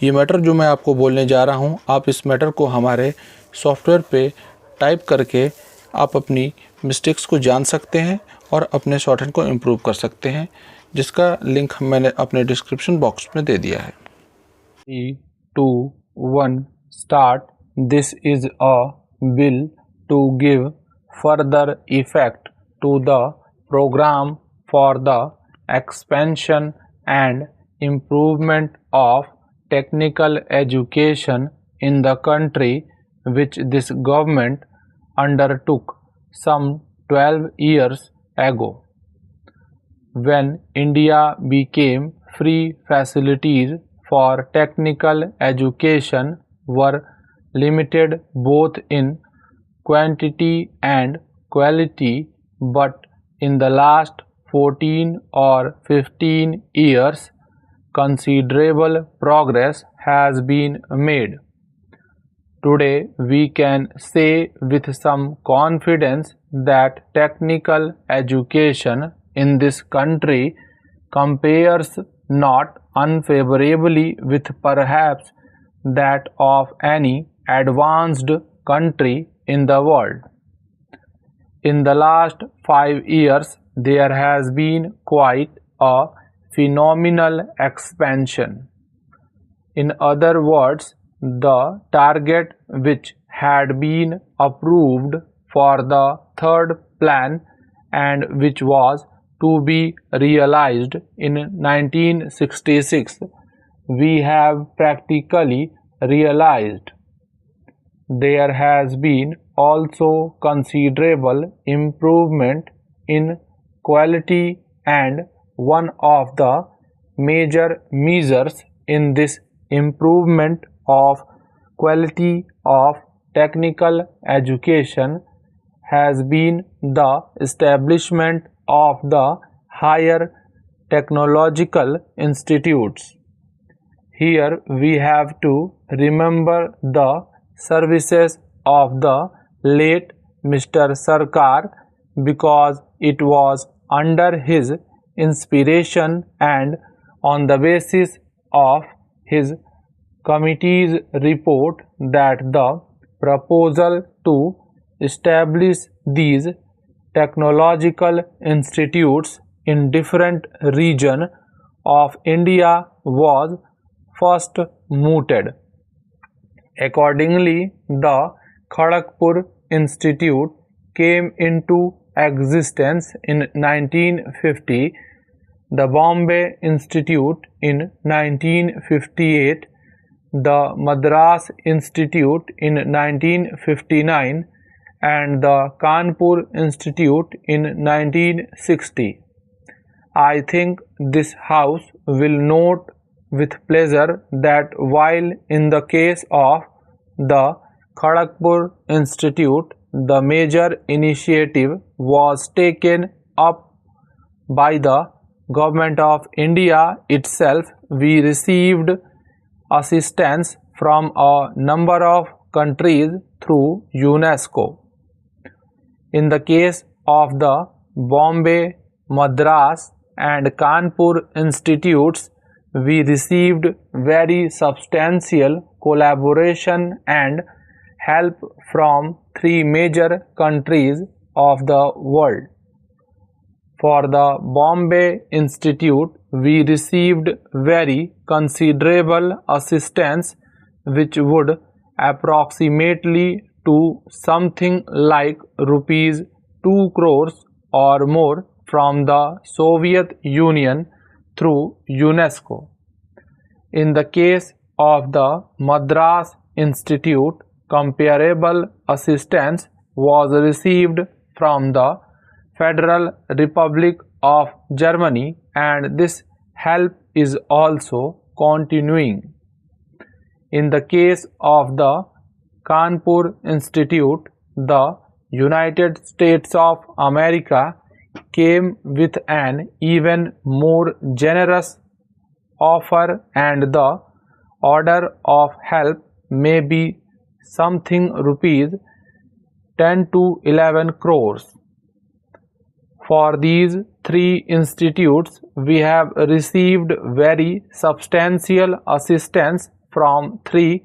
ये मैटर जो मैं आपको बोलने जा रहा हूँ, आप इस मैटर को हमारे सॉफ्टवेयर पे टाइप करके आप अपनी मिस्टेक्स को जान सकते हैं और अपने शॉर्टहैंड को इम्प्रूव कर सकते हैं, जिसका लिंक मैंने अपने डिस्क्रिप्शन बॉक्स में दे दिया है। 3, 2, 1 start. This is a bill to give further effect to the program for the expansion and improvement of technical education in the country, which this government undertook some 12 years ago. When India became free, facilities for technical education were limited both in quantity and quality, but in the last 14 or 15 years, considerable progress has been made. Today, we can say with some confidence that technical education in this country compares not unfavorably with perhaps that of any advanced country in the world. In the last 5 years, there has been quite a phenomenal expansion. In other words, the target which had been approved for the third plan and which was to be realized in 1966, we have practically realized. There has been also considerable improvement in quality, and one of the major measures in this improvement of quality of technical education has been the establishment of the higher technological institutes. Here we have to remember the services of the late Mr. Sarkar, because it was under his inspiration and on the basis of his committee's report that the proposal to establish these technological institutes in different regions of India was first mooted. Accordingly, the Kharagpur Institute came into existence in 1950, the Bombay Institute in 1958, the Madras Institute in 1959, and the Kanpur Institute in 1960. I think this House will note with pleasure that while in the case of the Kharagpur Institute, the major initiative was taken up by the Government of India itself, we received assistance from a number of countries through UNESCO. In the case of the Bombay, Madras and Kanpur institutes, we received very substantial collaboration and help from 3 major countries of the world. For the Bombay Institute, we received very considerable assistance, which would approximately to something like rupees 2 crores or more from the Soviet Union through UNESCO. In the case of the Madras Institute, comparable assistance was received from the Federal Republic of Germany, and this help is also continuing. In the case of the Kanpur Institute, the United States of America came with an even more generous offer, and the order of help may be something rupees 10 to 11 crores. For these 3 institutes, we have received very substantial assistance from 3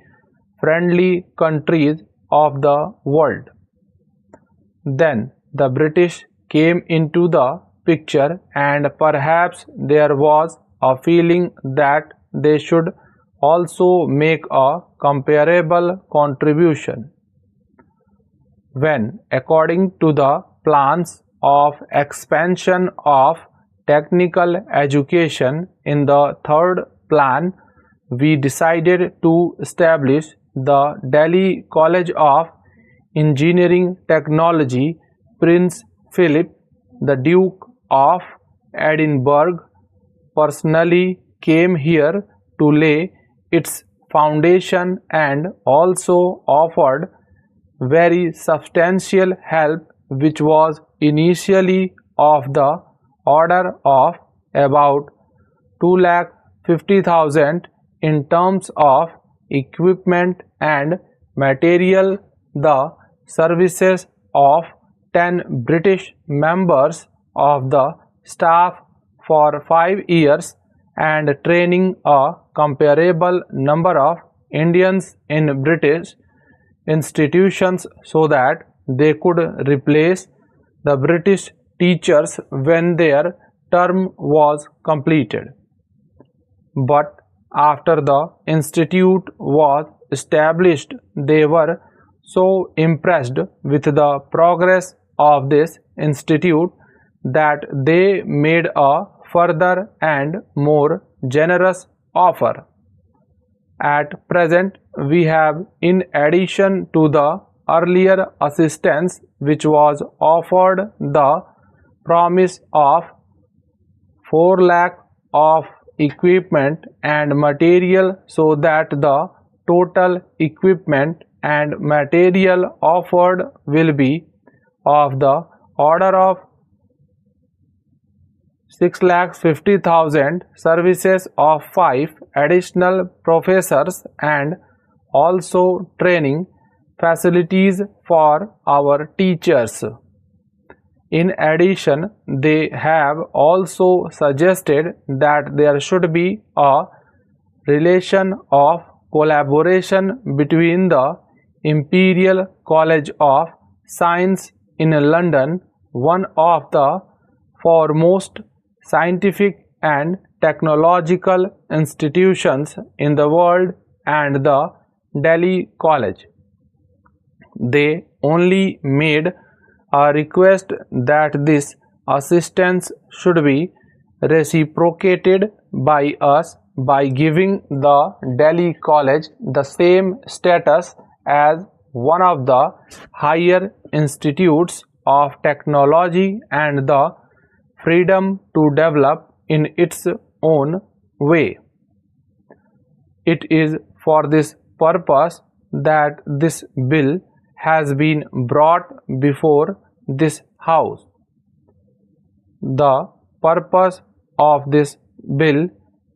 friendly countries of the world. Then the British came into the picture, and perhaps there was a feeling that they should also make a comparable contribution. When, according to the plans of expansion of technical education in the third plan, we decided to establish the Delhi College of Engineering Technology, Prince Philip, the Duke of Edinburgh, personally came here to lay its foundation and also offered very substantial help, which was initially of the order of about 2,50,000 in terms of equipment and material. The services of 10 British members of the staff for 5 years and training a comparable number of Indians in British institutions so that they could replace the British teachers when their term was completed. But after the institute was established, they were so impressed with the progress of this institute that they made a further and more generous offer. At present, we have, in addition to the earlier assistance which was offered, the promise of 4 lakh of equipment and material, so that the total equipment and material offered will be of the order of 6,50,000, services of 5 additional professors, and also training facilities for our teachers. In addition, they have also suggested that there should be a relation of collaboration between the Imperial College of Science in London, one of the foremost scientific and technological institutions in the world, and the Delhi College. They only made a request that this assistance should be reciprocated by us by giving the Delhi College the same status as one of the higher institutes of technology and the freedom to develop in its own way. It is for this purpose that this bill has been brought before this House. The purpose of this bill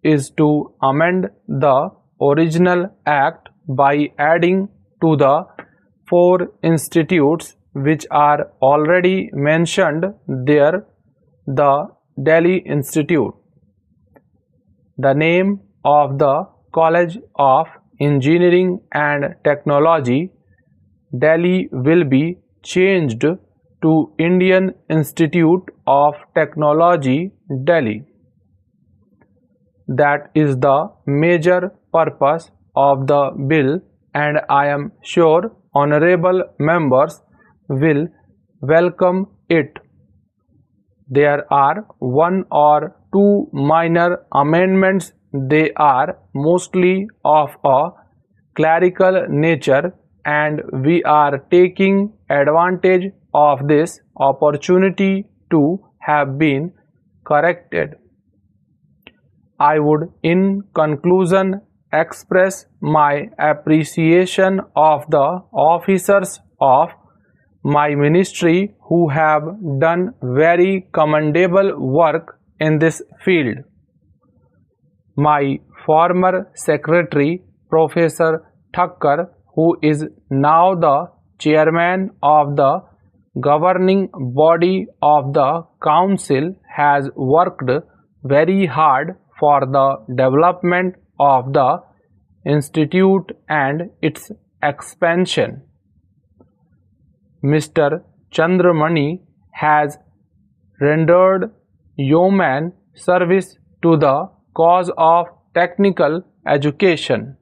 is to amend the original Act by adding to the 4 institutes which are already mentioned there the Delhi Institute. The name of the College of Engineering and Technology, Delhi, will be changed to Indian Institute of Technology, Delhi. That is the major purpose of the bill, and I am sure honorable members will welcome it. There are 1 or 2 minor amendments. They are mostly of a clerical nature, and we are taking advantage of this opportunity to have been corrected. I would, in conclusion, express my appreciation of the officers of my ministry who have done very commendable work in this field. My former secretary, Professor Thakkar, who is now the chairman of the governing body of the council, has worked very hard for the development of the institute and its expansion. Mr. Chandramani has rendered yeoman service to the cause of technical education.